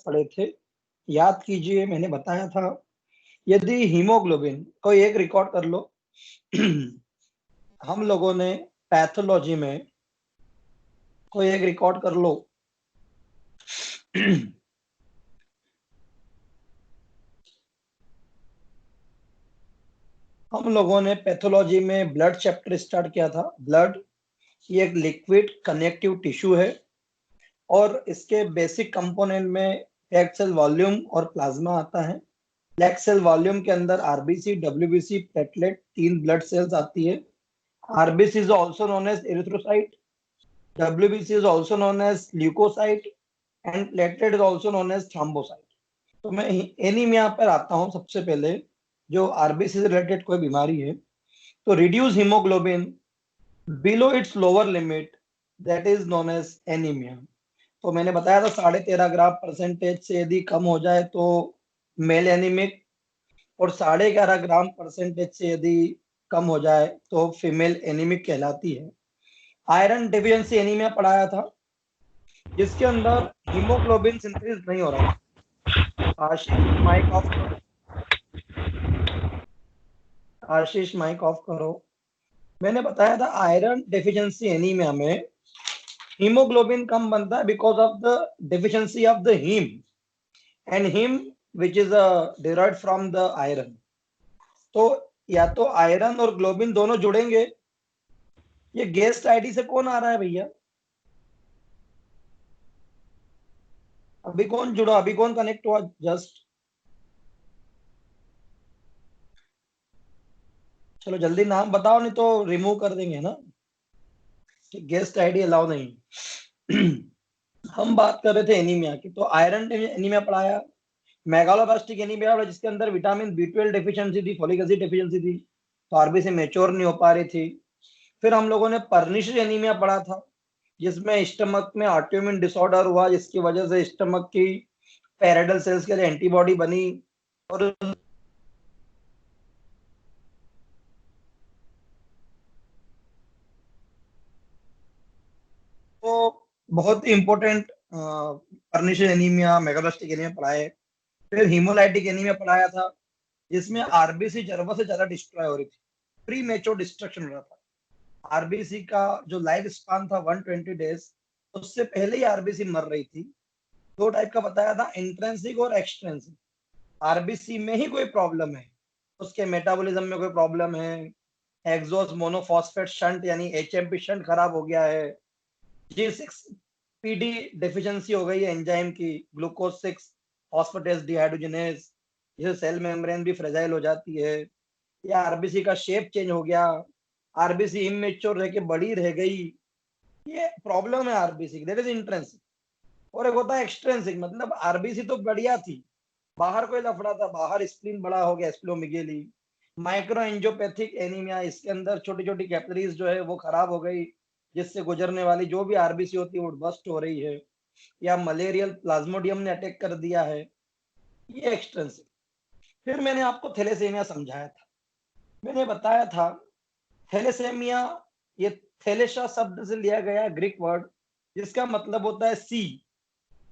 पढ़े थे, याद कीजिए मैंने बताया था यदि हीमोग्लोबिन कोई एक रिकॉर्ड कर लो हम लोगों ने पैथोलॉजी में कोई एक रिकॉर्ड कर लो हम लोगों ने पैथोलॉजी में ब्लड चैप्टर स्टार्ट किया था। ब्लड ये एक लिक्विड कनेक्टिव टिश्यू है और इसके बेसिक कंपोनेंट में ब्लैक सेल वॉल्यूम और प्लाज्मा आता है। ब्लैक सेल वॉल्यूम के अंदर RBC, WBC, platelet, 3 blood cells आती है। RBC is also known as erythrocyte, WBC is also known as leukocyte and platelet is also known as thrombocyte. तो मैं anaemia पर आता हूं। सबसे पहले जो आरबीसी से रिलेटेड कोई बीमारी है तो reduce haemoglobin below its lower limit, that is known as anaemia. तो मैंने बताया था 13.5 ग्राम परसेंटेज से यदि कम हो जाए तो मेल एनीमिक, और 11.5 ग्राम परसेंटेज से यदि कम हो जाए तो फीमेल एनीमिक कहलाती है। आयरन डेफिशिएंसी एनीमिया पढ़ाया था जिसके अंदर हीमोग्लोबिन सिंथेसिस नहीं हो रहा था। आशीष माइक ऑफ करो। मैंने बताया था आयरन डेफिशिएंसी एनीमिया में हीमोग्लोबिन कम बनता है because of the deficiency of the haem, and haem which is derived from the iron. तो या तो आयरन और ग्लोबिन दोनों जुड़ेंगे। ये गेस्ट आईडी से कौन आ रहा है भैया? अभी कौन जुड़ा, अभी कौन कनेक्ट हुआ? जस्ट चलो जल्दी नाम बताओ नहीं तो रिमूव कर देंगे ना, गेस्ट आईडी अलाउ नहीं। हम बात कर रहे थे एनीमिया की, तो आयरन एनीमिया पढ़ाया, मेगालोब्लास्टिक एनीमिया जिसके अंदर विटामिन बी 12 डेफिशिएंसी थी, फोलिक एसिड डेफिशिएंसी थी, तो आरबीसी मैच्योर नहीं हो पा रही थी। फिर हम लोगों ने पर्निशियस एनीमिया पढ़ा था जिसमें स्टमक में ऑटोइम्यून डिसऑर्डर हुआ जिसकी वजह से स्टमक की पैराइडल सेल्स के लिए एंटीबॉडी बनी, और तो बहुत ही important pernicious anemia, megaloblastic anemia पढ़ाए। फिर हीमोलाइटिक एनीमिया पढ़ाया था जिसमें आरबीसी जरूरत से ज्यादा डिस्ट्रॉय हो रही थी, प्री मेच्योर डिस्ट्रक्शन हो रहा था। आरबीसी का जो लाइफ स्पान था 120 डेज, उससे पहले ही आरबीसी मर रही थी। दो टाइप का बताया था, इंट्रेंसिक और एक्सट्रेंसिक। आरबीसी में ही कोई प्रॉब्लम है, उसके मेटाबॉलिज्म में कोई प्रॉब्लम है, एक्सोस मोनोफॉस्फेट शंट यानी एचएमपी शंट खराब हो गया है, G6PD डेफिशिएंसी हो गई है एंजाइम की, ग्लूकोज 6 फॉस्फेटेस डिहाइड्रोजनेज, जिससे सेल मेम्ब्रेन भी फ्रेजाइल हो जाती है, या आरबीसी का शेप चेंज हो गया, आरबीसी इमेच्योर रह के बड़ी रह गई, ये प्रॉब्लम है आरबीसी, दैट इज इंट्रेंसिक। और एक होता है एक्सट्रेंसिक, मतलब आरबीसी तो बढ़िया थी, बाहर कोई लफड़ा था, बाहर स्प्लीन बड़ा हो गया, स्प्लोमेगेली। माइक्रो एंजियोपैथिक एनीमिया, इसके अंदर छोटी छोटी कैपिलरीज जो है वो खराब हो गई, जिससे गुजरने वाली जो भी आरबीसी होती है वो बस्ट हो रही है, या मलेरियल प्लाज्मोडियम ने अटैक कर दिया है, ये एक्सट्रेंसिक। फिर मैंने आपको थैलेसीमिया समझाया था। मैंने बताया था थैलेसेमिया, ये थैलेसा शब्द से लिया गया ग्रीक वर्ड जिसका मतलब होता है सी।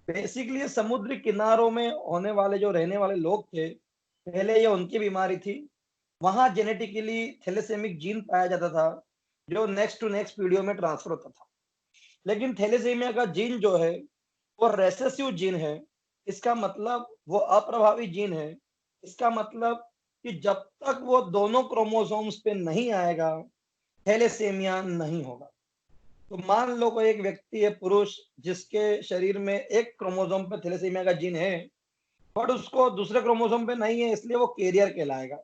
बेसिकली ये समुद्री किनारों में होने वाले जो रहने वाले लोग थे, पहले ये उनकी बीमारी थी। वहां जेनेटिकली थैलेसेमिक जीन पाया जाता था जो नेक्स्ट टू नेक्स्ट पीढ़ियों में ट्रांसफर होता था। लेकिन थैलेसीमिया का जीन जो है वो रेसेसिव जीन है। इसका मतलब वो अप्रभावी जीन है। इसका मतलब कि जब तक वो दोनों क्रोमोसोम्स पे नहीं आएगा थैलेसीमिया नहीं होगा। तो मान लो कोई एक व्यक्ति है, पुरुष, जिसके शरीर में एक क्रोमोसोम पे थैलेसीमिया का जीन है बट उसको दूसरे क्रोमोसोम पे नहीं है, इसलिए वो कैरियर कहलाएगा।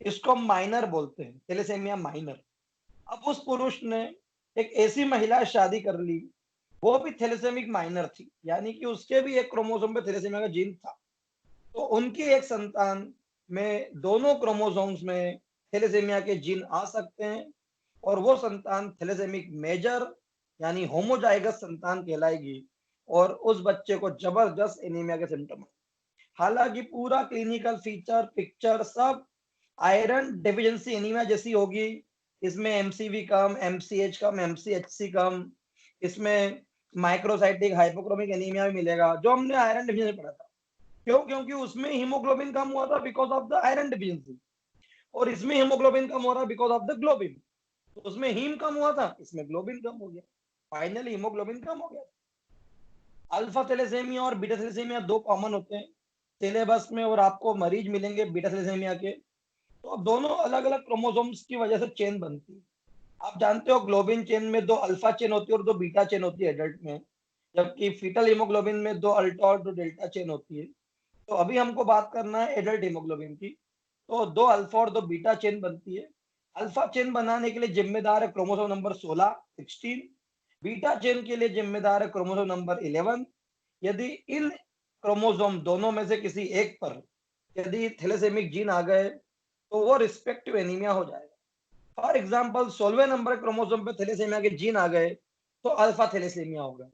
इसको हम माइनर बोलते हैं, थैलेसीमिया माइनर। अब उस पुरुष ने एक ऐसी महिला से शादी कर ली, वो भी थैलेसेमिक माइनर थी, यानी कि उसके भी एक क्रोमोसोम पे थैलेसीमिया का जीन था। तो उनकी एक संतान में दोनों क्रोमोसोम्स में थैलेसीमिया के जीन आ सकते हैं, और वो संतान थैलेसेमिक मेजर यानी होमोजाइगस संतान कहलाएगी, और उस बच्चे को जबरदस्त एनीमिया के सिम्टम। हालांकि पूरा क्लिनिकल फीचर पिक्चर सब आयरन डेफिशिएंसी एनीमिया जैसी होगी। इसमें एमसीवी कम, एमसीएच कम, एमसीएचसी कम, इसमें माइक्रोसाइटिक हाइपोक्रोमिक एनीमिया भी मिलेगा, जो हमने आयरन डिफिशिएंसी पढ़ा था। क्यों? क्योंकि उसमें हीमोग्लोबिन कम हुआ था because of the iron deficiency, और इसमें हीमोग्लोबिन कम हो रहा है बिकॉज ऑफ द ग्लोबिन। तो उसमें हीम कम हुआ था, इसमें ग्लोबिन कम हो गया, फाइनली हीमोग्लोबिन कम हो गया। अल्फा थैलेसेमिया और बीटा थैलेसेमिया दो कॉमन होते हैं सिलेबस में, और आपको मरीज मिलेंगे बीटा थैलेसेमिया के। तो अब दोनों अलग अलग क्रोमोसोम्स की वजह से चेन बनती है। आप जानते हो ग्लोबिन चेन में दो अल्फा चेन होती है और दो बीटा चेन होती है एडल्ट में, जबकि फीटल हीमोग्लोबिन में दो अल्फा और दो डेल्टा चेन होती है। तो अभी हमको बात करना है एडल्ट हीमोग्लोबिन की। तो दो अल्फा और दो बीटा चेन बनती है। अल्फा चेन बनाने के लिए जिम्मेदार है क्रोमोसोम नंबर 16 बीटा चेन के लिए जिम्मेदार है क्रोमोसोम नंबर 11। यदि इन क्रोमोसोम दोनों में से किसी एक पर यदि थैलेसेमिक जीन आ गए तो वो रिस्पेक्टिव एनीमिया हो जाएगा। फॉर एग्जांपल 16वें नंबर क्रोमोसोम पे थैलेसेमिया के जीन आ गए तो अल्फा थैलेसेमिया होगा।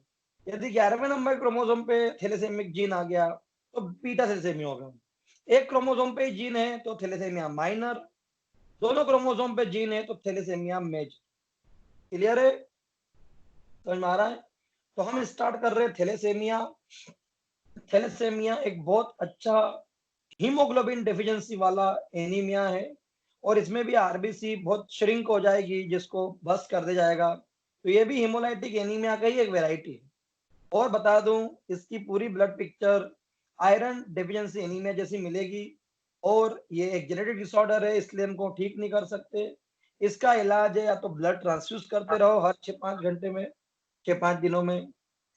यदि 11वें नंबर क्रोमोसोम पे थैलेसेमिक जीन आ गया तो बीटा थैलेसेमिया होगा। एक क्रोमोसोम पे जीन है तो थैलेसेमिया माइनर, दोनों क्रोमोसोम पे जीन है तो थैलेसेमिया मेजर। क्लियर है? समझ में आ रहा है? तो हम स्टार्ट कर रहे हैं थैलेसेमिया। थैलेसेमिया एक बहुत अच्छा हीमोग्लोबिन डेफिशिएंसी वाला एनीमिया है, और इसमें भी आरबीसी बहुत श्रिंक हो जाएगी जिसको बस कर दे जाएगा। तो ये भी हीमोलाइटिक एनीमिया का ही एक वेराइटी है। और बता दूं, इसकी पूरी blood picture iron deficiency anaemia जैसी मिलेगी, और ये एक जेनेटिक डिसऑर्डर है इसलिए हमको ठीक नहीं कर सकते। इसका इलाज है या तो ब्लड ट्रांसफ्यूज करते रहो हर 6-5 घंटे में, 6-5 दिनों में।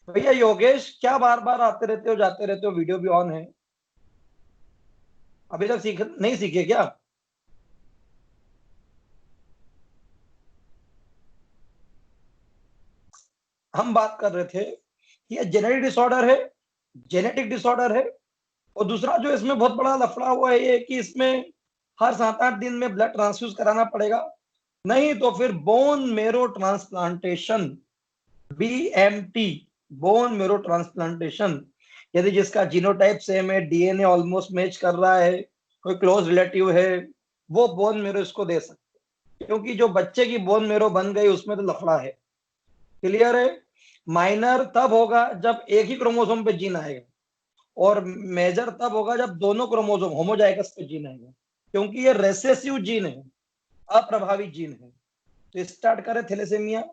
भैया योगेश, क्या बार बार आते रहते हो जाते रहते हो? वीडियो भी ऑन है, अभी तक सीख नहीं सीखे क्या? हम बात कर रहे थे कि ये जेनेटिक डिसऑर्डर है, जेनेटिक डिसऑर्डर है। और दूसरा जो इसमें बहुत बड़ा लफड़ा हुआ है ये कि इसमें हर 7-8 दिन में ब्लड ट्रांसफ्यूज कराना पड़ेगा, नहीं तो फिर bone marrow transplantation, BMT, bone marrow transplantation, यदि जिसका जीनोटाइप सेम है, डीएनए ऑलमोस्ट मैच कर रहा है, कोई क्लोज रिलेटिव है, वो बोन मेरो इसको दे सकते, क्योंकि जो बच्चे की बोन मेरो बन गई उसमें तो लफड़ा है। क्लियर है? माइनर तब होगा जब एक ही क्रोमोसोम पे जीन आएगा, और मेजर तब होगा जब दोनों क्रोमोसोम होमोजाइगस पे जीन आएगा, क्योंकि ये रेसेसिव जीन है, अप्रभावित जीन है। तो स्टार्ट करें थैलेसेमिया।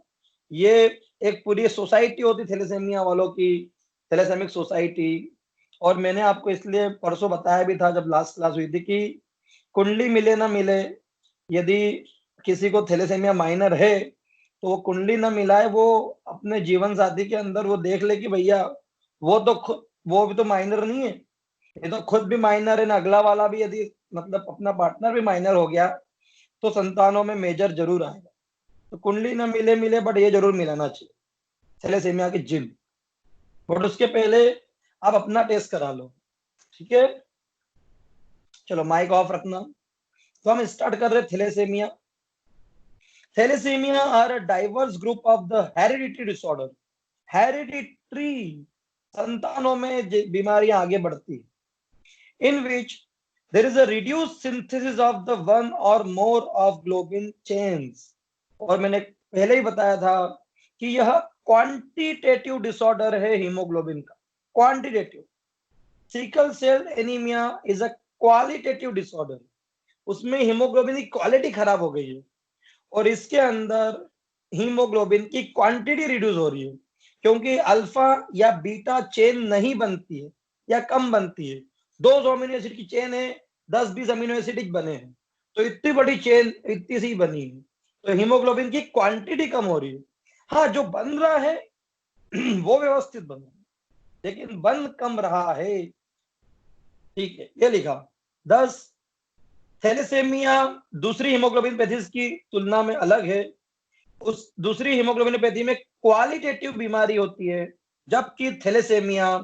ये एक पूरी सोसाइटी होती थैलेसेमिया वालों की, थैलेसेमिक सोसाइटी। और मैंने आपको इसलिए परसों बताया भी था जब लास्ट क्लास हुई थी कि कुंडली मिले ना मिले, यदि किसी को थैलेसेमिया माइनर है तो वो कुंडली ना मिलाए, वो अपने जीवन साथी के अंदर वो देख ले कि भैया वो तो खुद, वो भी तो माइनर नहीं है, ये तो खुद भी माइनर है ना, अगला वाला भी यदि मतलब अपना पार्टनर भी माइनर हो गया तो संतानों में मेजर जरूर आएगा। तो कुंडली ना मिले मिले बट ये जरूर मिलाना चाहिए थैलेसेमिया के जिन। बट उसके पहले आप अपना टेस्ट करा लो, ठीक है? चलो माइक ऑफ रखना। तो हम स्टार्ट कर रहे thalassemia. Thalassemia are a diverse group of the hereditary disorder. Hereditary संतानों में बीमारियां आगे बढ़ती, in which there is a reduced synthesis of the one और मोर ऑफ ग्लोबिन चेन्स। और मैंने पहले ही बताया था कि यह क्वांटिटेटिव डिसऑर्डर है हीमोग्लोबिन का, quantitative. Sickle cell anaemia is a qualitative disorder, उसमें हीमोग्लोबिन की क्वालिटी खराब हो गई है, और इसके अंदर हीमोग्लोबिन की क्वांटिटी रिड्यूस हो रही है, क्योंकि अल्फा या बीटा चेन नहीं बनती है या कम बनती है। 2 अमीनो एसिड की चेन है, 10-20 अमीनो एसिड बने हैं, तो इतनी बड़ी चेन इतनी सी बनी है, तो हीमोग्लोबिन की क्वांटिटी कम हो रही है। हाँ, जो बन रहा है वो व्यवस्थित बन रहा है, लेकिन बन कम रहा है। ठीक है, ये लिखा। 10, थैलेसेमिया दूसरी हीमोग्लोबिनोपैथीज की तुलना में अलग है। उस दूसरी हीमोग्लोबिनोपैथी में क्वालिटेटिव बीमारी होती है, जबकि थैलेसेमिया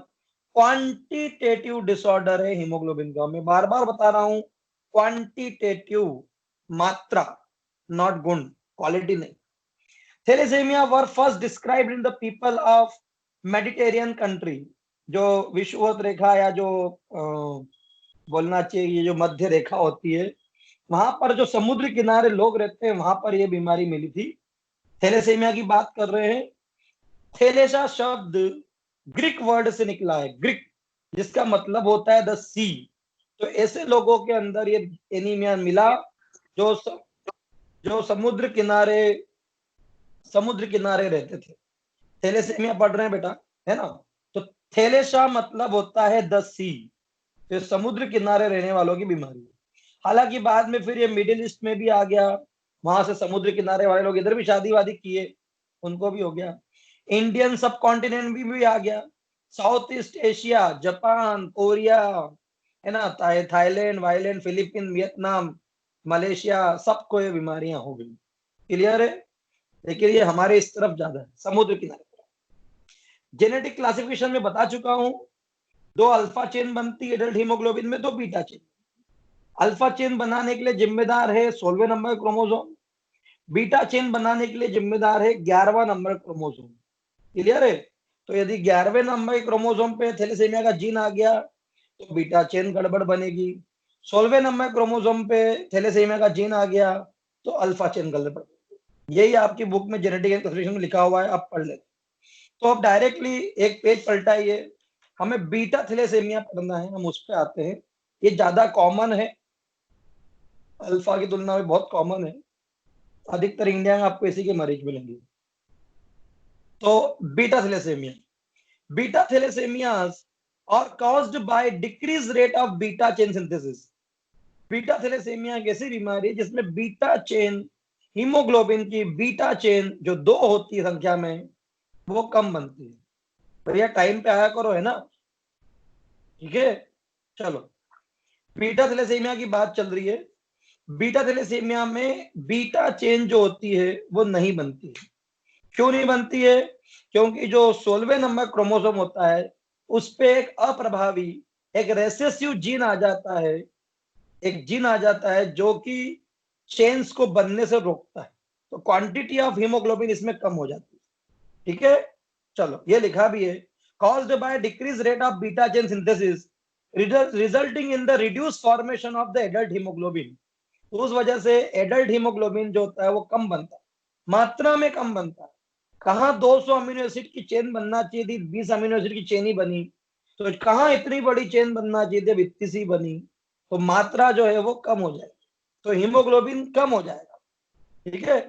क्वांटिटेटिव डिसऑर्डर है हीमोग्लोबिन का। मैं बार बार बता रहा हूं, क्वांटिटेटिव, मात्रा, नॉट गुण, क्वालिटी नहीं। Thalassaemia were first described in the people of Mediterranean country, जो विषुवत रेखा या जो बोलना चाहिए ये जो मध्य रेखा होती है, वहां पर जो समुद्र किनारे लोग रहते हैं वहां पर ये बीमारी मिली थी। थैलेसेमिया की बात कर रहे हैं। थैलेसा शब्द ग्रीक वर्ड से निकला है, ग्रीक, जिसका मतलब होता है द सी। तो ऐसे लोगों के अंदर ये एनीमिया मिला जो जो समुद्र किनारे रहते थे। थैलेसेमिया पढ़ रहे हैं बेटा, है ना? तो थैलेसा मतलब होता है द सी, तो समुद्र किनारे रहने वालों की बीमारी। हालांकि बाद में फिर ये मिडिल ईस्ट में भी आ गया, वहां से समुद्र किनारे वाले लोग इधर भी शादी वादी किए, उनको भी हो गया। इंडियन सब कॉन्टिनेंट भी आ गया, south east Asia, Japan, Korea, है ना, थाईलैंड, वाईलैंड, फिलीपीन, वियतनाम, मलेशिया, सबको ये बीमारियां हो गई। क्लियर है? लेकिन ये हमारे इस तरफ ज्यादा है, समुद्र किनारे। जेनेटिक क्लासिफिकेशन में बता चुका हूं, दो अल्फा चेन बनती है एडल्ट हीमोग्लोबिन में, दो बीटा चेन। अल्फा चेन बनाने के लिए जिम्मेदार है 16वें नंबर क्रोमोसोम, बीटा चेन बनाने के लिए जिम्मेदार है 11वां नंबर क्रोमोसोम। क्लियर है? तो यदि 11वें नंबर क्रोमोसोम पे थैलेसीमिया का जीन आ गया तो बीटा चेन गड़बड़ बनेगी, 16वें नंबर क्रोमोसोम पे थैलेसीमिया का जीन आ गया तो अल्फा चेन गड़बड़। यही आपकी बुक में जेनेटिक क्लासिफिकेशन में लिखा हुआ है, आप पढ़ लेते। तो अब डायरेक्टली एक पेज पलटाइए, हमें बीटा थैलेसीमिया पढ़ना है, हम उस पर आते हैं। ये ज्यादा कॉमन है, अल्फा की तुलना में बहुत कॉमन है, अधिकतर इंडिया में आपको इसी के मरीज मिलेंगे। तो beta thalassemia, beta thalassemias are caused by decrease rate of beta chain synthesis. Beta thalassemia एक ऐसी बीमारी है जिसमें बीटा चेन, हीमोग्लोबिन की बीटा चेन जो दो होती है संख्या में, वो कम बनती है। भैया टाइम पे आया करो, है ना? ठीक है, चलो। बीटा थैलेसीमिया की बात चल रही है। बीटा थैलेसीमिया में बीटा चेन जो होती है वो नहीं बनती है। क्यों नहीं बनती है? क्योंकि जो 16वें नंबर क्रोमोसोम होता है उस पे एक अप्रभावी, एक रेसेसिव जीन आ जाता है, एक जीन आ जाता है जो कि चेन्स को बनने से रोकता है। तो क्वांटिटी ऑफ हीमोग्लोबिन इसमें कम हो जाती है। ठीक है, चलो, ये लिखा भी है, caused by decreased rate of beta chain synthesis resulting in the reduced formation of the adult hemoglobin। उस वजह से एडल्ट हीमोग्लोबिन जो होता है वो कम बनता है, मात्रा में कम बनता है। कहाँ 200 अमीनो एसिड की चेन बनना चाहिए थी, 20 अमीनो एसिड की चेन ही बनी। तो कहाँ इतनी बड़ी चेन बनना चाहिए थी, इतनी सी बनी। तो मात्रा जो है वो कम हो जाएगी, तो हीमोग्लोबिन कम हो जाएगा। ठीक है,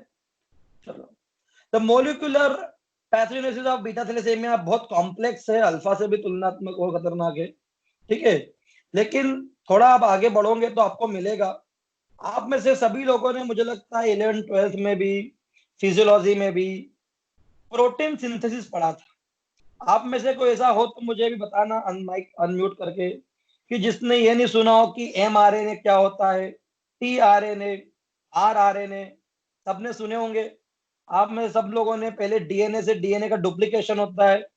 चलो। The molecular pathogenesis of beta thalassaemia बहुत कॉम्प्लेक्स है, अल्फा से भी तुलनात्मक और खतरनाक है। ठीक है, लेकिन थोड़ा आप आगे बढ़ोगे तो आपको मिलेगा। आप में से सभी लोगों ने, मुझे लगता है 11 12th में भी, फिजियोलॉजी में भी प्रोटीन सिंथेसिस पढ़ा था। आप में से कोई ऐसा हो तो मुझे भी बताना अनमाइक अनम्यूट करके, कि जिसने ये नहीं सुना हो कि mRNA क्या होता है, tRNA, rRNA, सबने सुने होंगे। आप में सब लोगों ने पहले डीएनए से, डीएनए का डुप्लीकेशन होता है,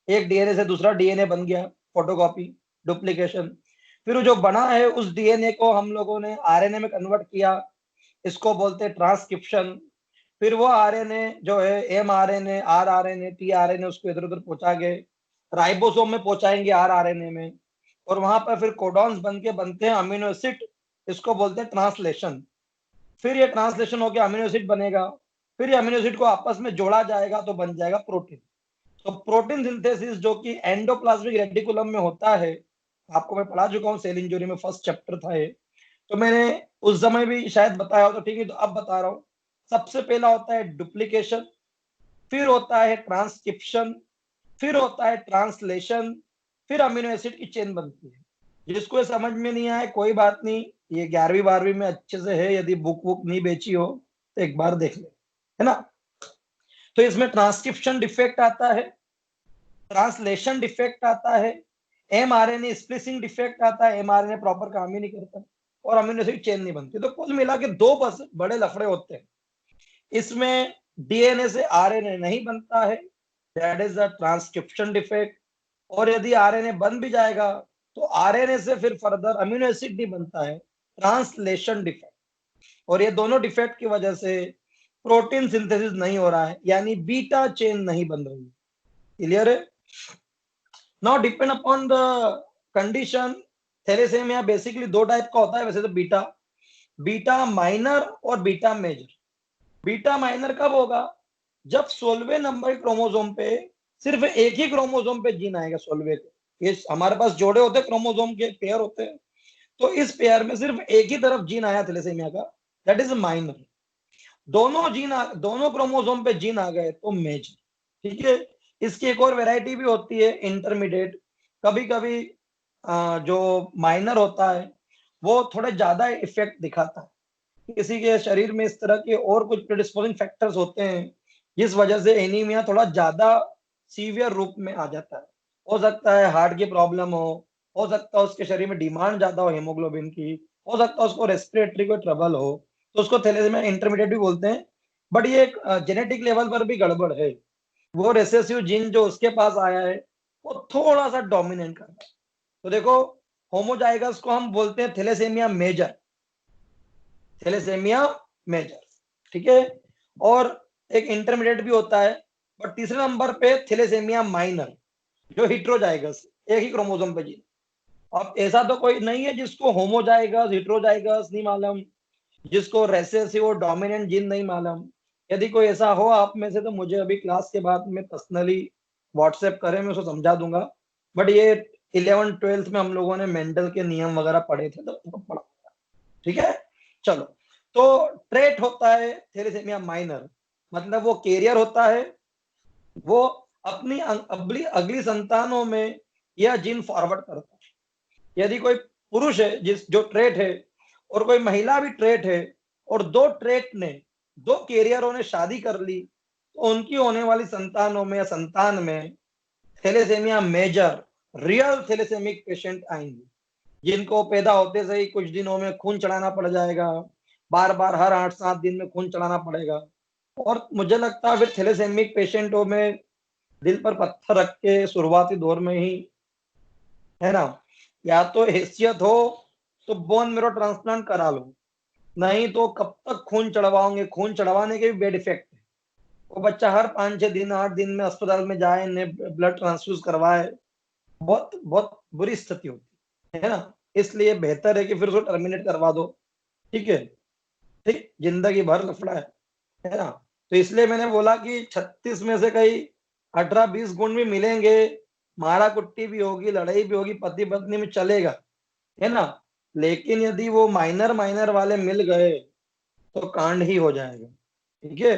एक डीएनए से दूसरा डीएनए बन गया, फोटोकॉपी, डुप्लीकेशन। फिर जो बना है उस डीएनए को हम लोगों ने आरएनए में कन्वर्ट किया, इसको बोलते हैं ट्रांसक्रिप्शन। फिर वो आरएनए जो है, mRNA, rRNA, tRNA, उसको इधर उधर पहुंचा के राइबोसोम में पहुंचाएंगे rRNA में, और वहां पर फिर कोडॉन्स बन के बनते हैं अमीनो एसिड, इसको बोलते हैं ट्रांसलेशन। फिर ये ट्रांसलेशन होकर अमीनो एसिड बनेगा, फिर ये अमीनो एसिड को आपस में जोड़ा जाएगा तो बन जाएगा प्रोटीन। तो प्रोटीन सिंथेसिस जो कि एंडोप्लाज्मिक रेटिकुलम में होता है, आपको मैं पढ़ा चुका हूँ, सेल इंजरी में फर्स्ट चैप्टर था ये, तो मैंने उस समय भी शायद बताया हो, तो ठीक है, तो अब बता रहा हूँ। सबसे पहला होता है डुप्लीकेशन, फिर होता है ट्रांसक्रिप्शन, फिर होता है ट्रांसलेशन, फिर अमीनो एसिड की चेन बनती है। जिसको समझ में नहीं आए कोई बात नहीं, ये 11वीं 12वीं में अच्छे से है, यदि बुक वुक नहीं बेची हो तो एक बार देख ले, है ना? तो इसमें ट्रांसक्रिप्शन डिफेक्ट आता है, ट्रांसलेशन डिफेक्ट आता है, mRNA स्प्लिसिंग डिफेक्ट आता है, mRNA प्रॉपर काम ही नहीं करता, और अमीनो एसिड चेन नहीं बनती। तो कुल मिला के दो बस बड़े लफड़े होते हैं इसमें। डीएनए से आरएनए नहीं बनता है, that is the transcription defect. और यदि आरएनए बन भी जाएगा तो आरएनए से फिर फर्दर अमीनो एसिड नहीं बनता है, ट्रांसलेशन डिफेक्ट। और ये दोनों डिफेक्ट की वजह से प्रोटीन सिंथेसिस नहीं हो रहा है, यानी बीटा चेन नहीं बन रही। क्लियर है? Now depend upon the condition, thalassaemia basically दो टाइप का होता है वैसे तो, बीटा, बीटा माइनर और बीटा मेजर। बीटा माइनर कब होगा? जब 16वें नंबर क्रोमोसोम पे सिर्फ एक ही क्रोमोसोम पे जीन आएगा सोलवे के। ये हमारे पास जोड़े होते हैं, क्रोमोसोम के पेयर होते हैं, तो इस पेयर में सिर्फ एक ही तरफ जीन आया थैलेसीमिया का, दैट इज माइनर। दोनों क्रोमोसोम पे जीन आ गए तो मेजर। ठीक है। इसकी एक और वैरायटी भी होती है, इंटरमीडिएट। कभी कभी जो माइनर होता है वो थोड़े ज्यादा इफेक्ट दिखाता है, किसी के शरीर में इस तरह के और कुछ प्रेडिस्पोजिंग फैक्टर्स होते हैं जिस वजह से एनीमिया थोड़ा ज्यादा सीवियर रूप में आ जाता है। हो सकता है हार्ट की प्रॉब्लम हो सकता है उसके शरीर में डिमांड ज्यादा हो हीमोग्लोबिन की, हो सकता है उसको रेस्पिरेटरी को ट्रबल हो, तो उसको थैलेसीमिया इंटरमीडिएट भी बोलते हैं। बट ये जेनेटिक लेवल पर भी गड़बड़ है, वो रेसेसिव जीन जो उसके पास आया है वो थोड़ा सा डोमिनेंट करता है। तो देखो, होमोजाइगस को हम बोलते हैं थैलेसीमिया मेजर, थैलेसीमिया मेजर। ठीक है। और एक इंटरमीडिएट भी होता है, बट तीसरे नंबर पे थैलेसीमिया माइनर, जो हिट्रोजाइगस, एक ही क्रोमोसोम पे जीन। अब ऐसा तो कोई नहीं है जिसको होमोजाइगस हिट्रोजाइगस नहीं मालूम, जिसको रेसेसिव और डोमिनेंट जीन नहीं मालूम। यदि कोई ऐसा हो आप में से तो मुझे अभी क्लास के बाद में पर्सनली व्हाट्सएप करें, मैं उसको समझा दूंगा। बट ये 11th-12th में हम लोगों ने मेंडल के नियम वगैरह पढ़े थे तो पढ़ा। ठीक है। चलो, तो ट्रेट होता है थैलेसीमिया माइनर, मतलब वो कैरियर होता है, वो अपनी अगली अगली संतानों में यह जीन फॉरवर्ड करता है। यदि कोई पुरुष है जिस जो ट्रेट है और कोई महिला भी ट्रेट है और दो कैरियरों ने शादी कर ली, तो उनकी होने वाली संतानों में या संतान में थैलेसीमिया मेजर रियल थैलेसेमिक पेशेंट आएंगे, जिनको पैदा होते से ही कुछ दिनों में खून चढ़ाना पड़ जाएगा, बार बार हर 8-7 दिन में खून चढ़ाना पड़ेगा। और मुझे लगता है फिर थैलेसेमिक पेशेंटों में दिल पर पत्थर रख के शुरुआती दौर में ही, है ना, या तो हैसियत हो तो बोन मेरो ट्रांसप्लांट करा लो, नहीं तो कब तक खून चढ़वाओगे। खून चढ़वाने के भी बेड इफेक्ट है, वो बच्चा हर 5-6 दिन 8 दिन में अस्पताल में जाए, ब्लड ट्रांसफ्यूज करवाए, बहुत बहुत बुरी स्थिति होती है ना। इसलिए बेहतर है कि फिर उसको टर्मिनेट करवा दो। ठीक है। ठीक, जिंदगी भर लफड़ा है ना। तो इसलिए मैंने बोला कि 36 में से कई 18-20 गुण भी मिलेंगे, मारा कुट्टी भी होगी, लड़ाई भी होगी, पति पत्नी में चलेगा, है ना। लेकिन यदि वो माइनर माइनर वाले मिल गए तो कांड ही हो जाएगा। ठीक है।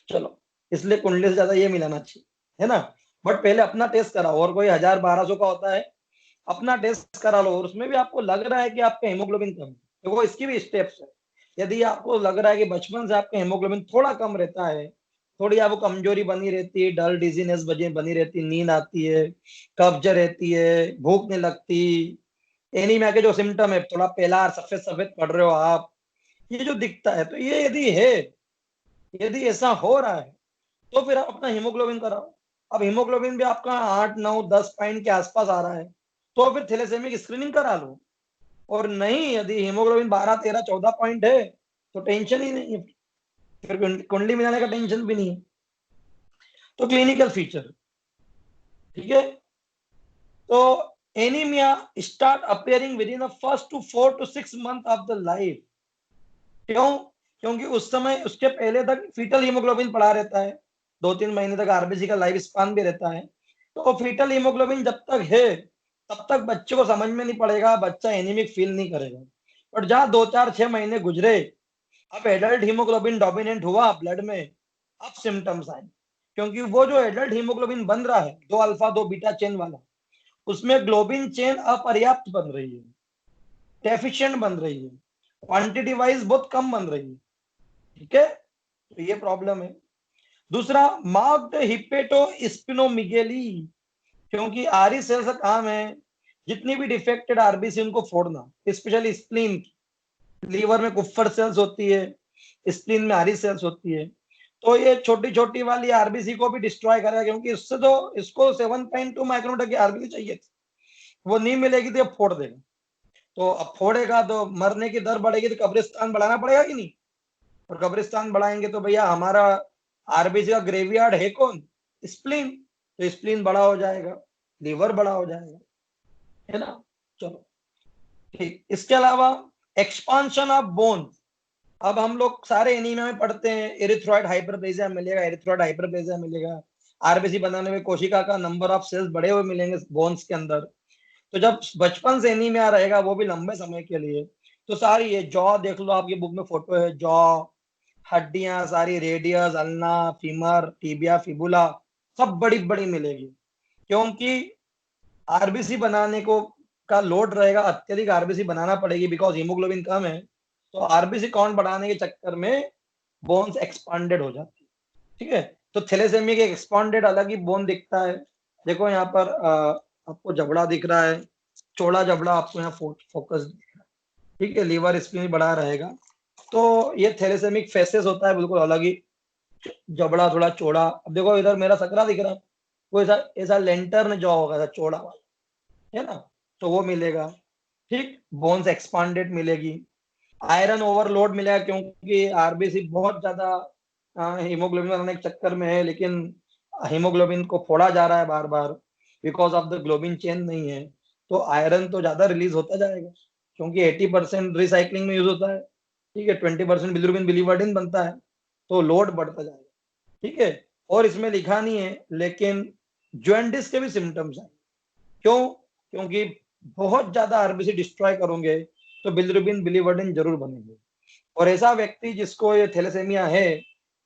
चलो, इसलिए कुंडली से ज्यादा ये मिलाना चाहिए, है ना। बट पहले अपना टेस्ट कराओ, और कोई 1000-1200 का होता है, अपना टेस्ट करा लो, और उसमें भी आपको लग रहा है कि आपका हेमोग्लोबिन कम है, तो वो इसकी भी स्टेप्स है। यदि आपको लग रहा है कि बचपन से आपका हेमोग्लोबिन थोड़ा कम रहता है, थोड़ी आपको कमजोरी बनी रहती है, डल डिजीनेस बनी रहती है, नींद आती है, कब्ज रहती है, भूख नहीं लगती, एनीमिया के जो सिम्टम है, थोड़ा पेलार सफेद सफेद पड़ रहे हो आप, ये जो दिखता है, तो ये यदि है, यदि ऐसा हो रहा है, तो फिर आप अपना हीमोग्लोबिन कराओ। अब हीमोग्लोबिन भी आपका 8-9-10 पॉइंट के आसपास आ रहा है, तो फिर थैलेसेमिक स्क्रीनिंग करा लो। और नहीं, यदि हीमोग्लोबिन 12-13-14 पॉइंट है तो टेंशन ही नहीं है, फिर कुंडली मिलाने का टेंशन भी नहीं है। तो क्लिनिकल फीचर, ठीक है। तो anaemia start appearing within the first two 4 to 6 month of the life. क्यों? क्योंकि उस समय उसके पहले तक फीटल हीमोग्लोबिन पड़ा रहता है, 2-3 महीने तक आरबीसी का लाइफ स्पान भी रहता है। तो फीटल हीमोग्लोबिन जब तक है तब तक बच्चे को समझ में नहीं पड़ेगा, बच्चा एनीमिक फील नहीं करेगा। बट जहां 2-4-6 महीने गुजरे, अब एडल्ट हीमोग्लोबिन डोमिनेंट हुआ ब्लड में, अब सिम्टम्स आए। क्योंकि वो जो एडल्ट हीमोग्लोबिन बन रहा है 2 अल्फा 2 बीटा चेन वाला, उसमें ग्लोबिन चेन अपर्याप्त बन रही है, डेफिशिएंट बन रही है, क्वांटिटी वाइज बहुत कम बन रही है। ठीक है। तो ये प्रॉब्लम है। दूसरा, मार्क्ड हिपेटो स्पिनोमिगेली, क्योंकि आरी सेल्स का काम है जितनी भी डिफेक्टेड आरबीसी उनको फोड़ना, स्पेशली स्प्लीन। लीवर में कुफ्फर सेल्स होती है, स्प्लीन में आरी सेल्स होती है, तो ये छोटी छोटी वाली आरबीसी को भी डिस्ट्रॉय करेगा, क्योंकि इससे तो इसको 7.2 माइक्रोमीटर की आरबीसी चाहिए थी, वो नहीं मिलेगी तो ये फोड़ देगा। तो अब फोड़ेगा तो मरने की दर बढ़ेगी, तो कब्रिस्तान बढ़ाना पड़ेगा कि नहीं। और कब्रिस्तान बढ़ाएंगे तो भैया हमारा आरबीसी का ग्रेवयार्ड है कौन? स्प्लीन। तो स्प्लीन बड़ा हो जाएगा, लीवर बड़ा हो जाएगा, है ना। चलो, ठीक। इसके अलावा एक्सपांशन ऑफ बोन, अब हम लोग सारे एनीमिया में पढ़ते हैं, एरिथ्रॉइड हाइपरप्लेजिया मिलेगा, एरिथ्रॉइड हाइपरप्लेजिया मिलेगा, आरबीसी बनाने में कोशिका का नंबर ऑफ सेल्स बढ़े हुए मिलेंगे बोन्स के अंदर। तो जब बचपन से एनीमिया रहेगा, वो भी लंबे समय के लिए, तो सारी ये जॉ देख लो, आपकी बुक में फोटो है, जॉ, हड्डियां सारी, radius, ulna, femur, tibia, fibula, सब बड़ी बड़ी मिलेगी। क्योंकि आरबीसी बनाने को का लोड रहेगा, अत्यधिक आरबीसी बनाना पड़ेगी, बिकॉज हीमोग्लोबिन कम है। तो आरबीसी काउंट बढ़ाने के चक्कर में बोन्स एक्सपांडेड हो जाती है। ठीक है, तो थैलेसेमिया के एक्सपांडेड अलग ही बोन दिखता है। देखो यहाँ पर आपको जबड़ा दिख रहा है, चौड़ा जबड़ा आपको यहाँ फोकस दिख रहा है। ठीक है, लीवर स्प्लीन बड़ा रहेगा। तो ये थैलेसेमिक फेसेस होता है बिल्कुल अलग ही, जबड़ा थोड़ा चौड़ा। अब देखो इधर मेरा सकरा दिख रहा है, वो ऐसा ऐसा लेंटर्न जॉ होगा, ऐसा चौड़ा वाला, है ना, तो वो मिलेगा। ठीक, बोन्स एक्सपांडेड मिलेगी। आयरन ओवरलोड मिलेगा, क्योंकि आरबीसी बहुत ज्यादा हीमोग्लोबिन बनाने के चक्कर में है, लेकिन हीमोग्लोबिन को फोड़ा जा रहा है बार बार, because of the globin chain नहीं है। तो आयरन तो ज्यादा रिलीज होता जाएगा, क्योंकि 80% रिसाइकलिंग में यूज होता है। ठीक है, 20% बिलिरुबिन बिलीवर्डिन बनता है, तो लोड बढ़ता जाएगा। ठीक है, और इसमें लिखा नहीं है, लेकिन जॉन्डिस के भी सिम्टम्स हैं। क्यों? क्योंकि बहुत ज्यादा आरबीसी डिस्ट्रॉय करोगे तो बिलिरुबिन बिलीवर्डिन जरूर बनेंगे। और ऐसा व्यक्ति जिसको ये थैलेसेमिया है,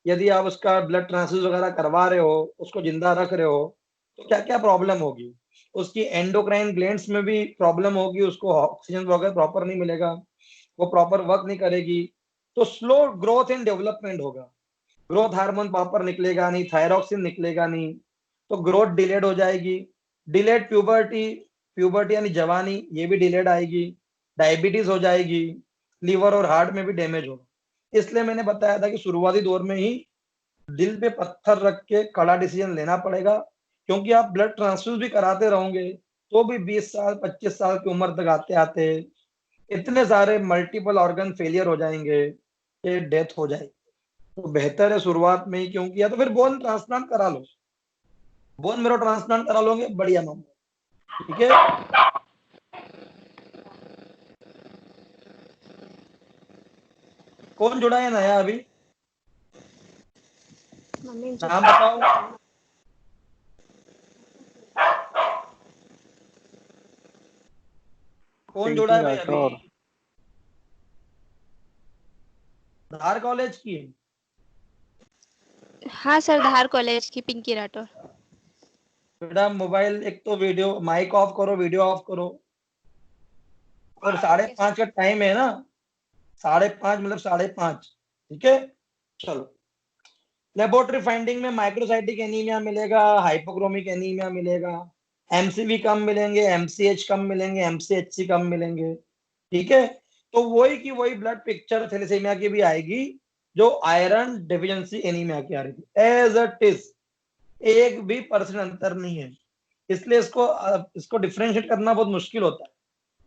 यदि आप उसका ब्लड ट्रांसफ्यूज वगैरह करवा रहे हो, उसको जिंदा रख रहे हो, तो क्या क्या प्रॉब्लम होगी? उसकी एंडोक्राइन ग्लैंड्स में भी प्रॉब्लम होगी, उसको ऑक्सीजन वगैरह प्रॉपर नहीं मिलेगा, वो प्रॉपर वर्क नहीं करेगी, तो स्लो ग्रोथ एंड डेवलपमेंट होगा। ग्रोथ हार्मोन प्रॉपर निकलेगा नहीं, थायरॉक्सिन निकलेगा नहीं, तो ग्रोथ डिलेड हो जाएगी। डिलेड प्यूबर्टी, प्यूबर्टी यानी जवानी, ये भी डिलेड आएगी। डायबिटीज हो जाएगी, लीवर और हार्ट में भी डैमेज होगा। इसलिए मैंने बताया था कि शुरुआती दौर में ही दिल पे पत्थर रख के कड़ा डिसीजन लेना पड़ेगा, क्योंकि आप ब्लड ट्रांसफ्यूज भी कराते रहोगे तो भी 20 साल 25 साल की उम्र तक आते आते इतने सारे मल्टीपल ऑर्गन फेलियर हो जाएंगे कि डेथ हो जाएगी। तो बेहतर है शुरुआत में ही, क्योंकि या तो फिर बोन ट्रांसप्लांट करा लो, बोन मेरो ट्रांसप्लांट करा लोगे, बढ़िया मामला। ठीक है, कौन जुड़ा है नया अभी? मम्मी नाम बताओ। कौन जुड़ा पिंकी है भाई अभी? राठौर। धार कॉलेज की? हाँ सर, धार कॉलेज की पिंकी राठौर। बेटा मोबाइल, एक तो वीडियो माइक ऑफ करो, वीडियो ऑफ करो। और 5:30 का टाइम है ना, 5:30 मतलब 5:30। ठीक है, चलो। लेबोरेटरी फाइंडिंग में माइक्रोसाइटिक एनीमिया मिलेगा, हाइपोक्रोमिक एनीमिया मिलेगा, एमसीवी कम मिलेंगे, एमसीएच कम मिलेंगे, एमसीएचसी कम मिलेंगे। ठीक है, तो वही की वही ब्लड पिक्चर थैलेसीमिया की भी आएगी, जो आयरन डेफिशिएंसी एनीमिया की आ रही थी, एज इट इज। एक भी परसेंट अंतर नहीं है, इसलिए इसको डिफरेंशिएट करना बहुत मुश्किल होता है।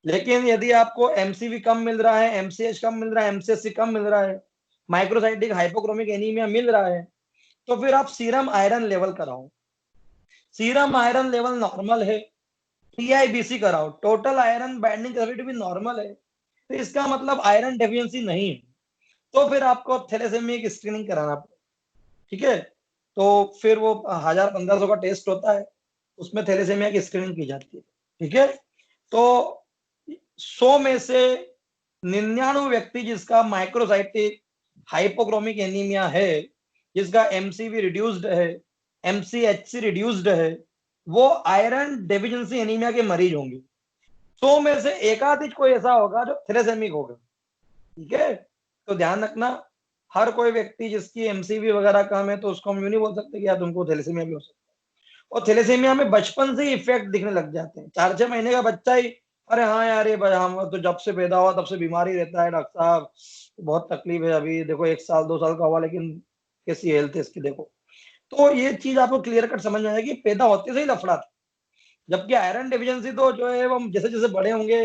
लेकिन यदि आपको एमसीवी कम मिल रहा है, एमसीएच कम मिल रहा है, एमसीएचसी कम मिल रहा है, माइक्रोसाइटिक हाइपोक्रोमिक एनीमिया मिल रहा है, तो फिर आप सीरम आयरन लेवल कराओ। सीरम आयरन लेवल नॉर्मल है, टीआईबीसी कराओ, टोटल आयरन बाइंडिंग कैपेसिटी भी नॉर्मल है, तो इसका मतलब आयरन डेफिशिएंसी नहीं है। तो फिर आपको थैलेसेमिया की स्क्रीनिंग कराना पड़ेगा। ठीक है, तो फिर वो 1000-1500 का टेस्ट होता है, उसमें थैलेसेमिया की स्क्रीनिंग की जाती है। ठीक है, तो 100 में से 99 व्यक्ति जिसका माइक्रोसाइटिक हाइपोक्रोमिक एनीमिया है, जिसका एमसीवी रिड्यूस्ड है, एमसीएचसी रिड्यूस्ड है, वो आयरन डेफिशिएंसी एनीमिया के मरीज होंगे। 100 में से एकाधिक कोई ऐसा होगा जो थैलेसेमिक होगा। ठीक है, तो ध्यान रखना, हर कोई व्यक्ति जिसकी एमसीवी वगैरह कम है, तो उसको हम यूं नहीं बोल सकते कि यार तुमको थैलेसीमिया भी हो सकता है। और थैलेसीमिया में बचपन से ही इफेक्ट दिखने लग जाते हैं, 4-6 महीने का बच्चा ही, अरे हाँ यार ये हम तो जब से पैदा हुआ तब से बीमारी रहता है डॉक्टर साहब, बहुत तकलीफ है, अभी देखो 1 साल 2 साल का हुआ लेकिन कैसी हेल्थ है इसकी देखो। तो ये चीज आपको क्लियर कट समझ में आएगी, पैदा होते से ही लफड़ा था। जबकि आयरन डेफिशिएंसी तो जो है, हम जैसे जैसे बड़े होंगे,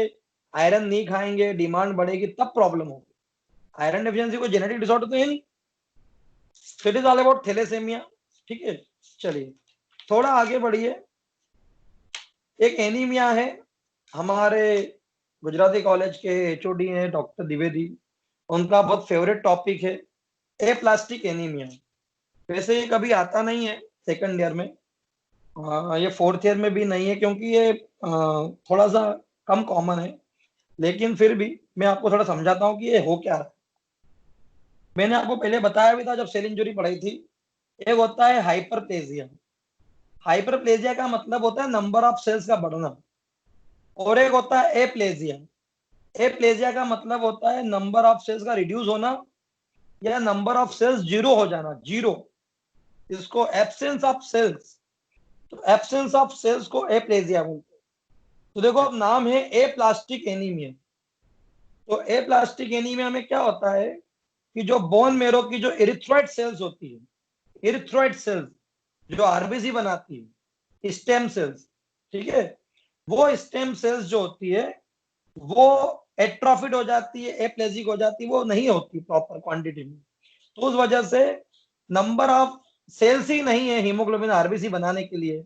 आयरन नहीं खाएंगे, डिमांड बढ़ेगी, तब प्रॉब्लम होगी। आयरन डेफिशिएंसी कोई जेनेटिक डिसऑर्डर तो है नहीं, it is all about thalassaemia. ठीक है, चलिए थोड़ा आगे बढ़िए। एक एनीमिया है, हमारे गुजराती कॉलेज के एचओडी हैं डॉक्टर द्विवेदी, उनका बहुत फेवरेट टॉपिक है, एप्लास्टिक एनीमिया। वैसे ये कभी आता नहीं है, सेकंड ईयर में। ये फोर्थ ईयर में भी नहीं है, क्योंकि ये थोड़ा सा कम कॉमन है। लेकिन फिर भी मैं आपको थोड़ा समझाता हूँ कि ये हो क्या रहा है। मैंने आपको पहले बताया भी था जब सेल इंजरी पढ़ाई थी। एक होता है हाइपरप्लेजिया। हाइपरप्लेजिया का मतलब होता है नंबर ऑफ सेल्स का बढ़ना। और एक होता है एप्लेजिया। एप्लेजिया का मतलब होता है नंबर ऑफ सेल्स का रिड्यूस होना, या नंबर ऑफ सेल्स जीरो हो जाना, जीरो। इसको एब्सेंस ऑफ सेल्स, तो एब्सेंस ऑफ सेल्स को एप्लेजिया बोलते हैं। तो देखो अब नाम है एप्लास्टिक एनीमिया। तो एप्लास्टिक एनीमिया में क्या होता है कि जो बोन मेरो की जो इरिथ्रोइड सेल्स होती है, इरिथ्रोइड सेल्स जो आरबीसी बनाती है, स्टेम सेल्स, ठीक है, वो स्टेम सेल्स जो होती है वो एट्रोफिड हो जाती है, एप्लेजिक हो जाती है, वो नहीं होती प्रॉपर क्वांटिटी में। तो उस वजह से नंबर ऑफ सेल्स ही नहीं है हीमोग्लोबिन आरबीसी बनाने के लिए,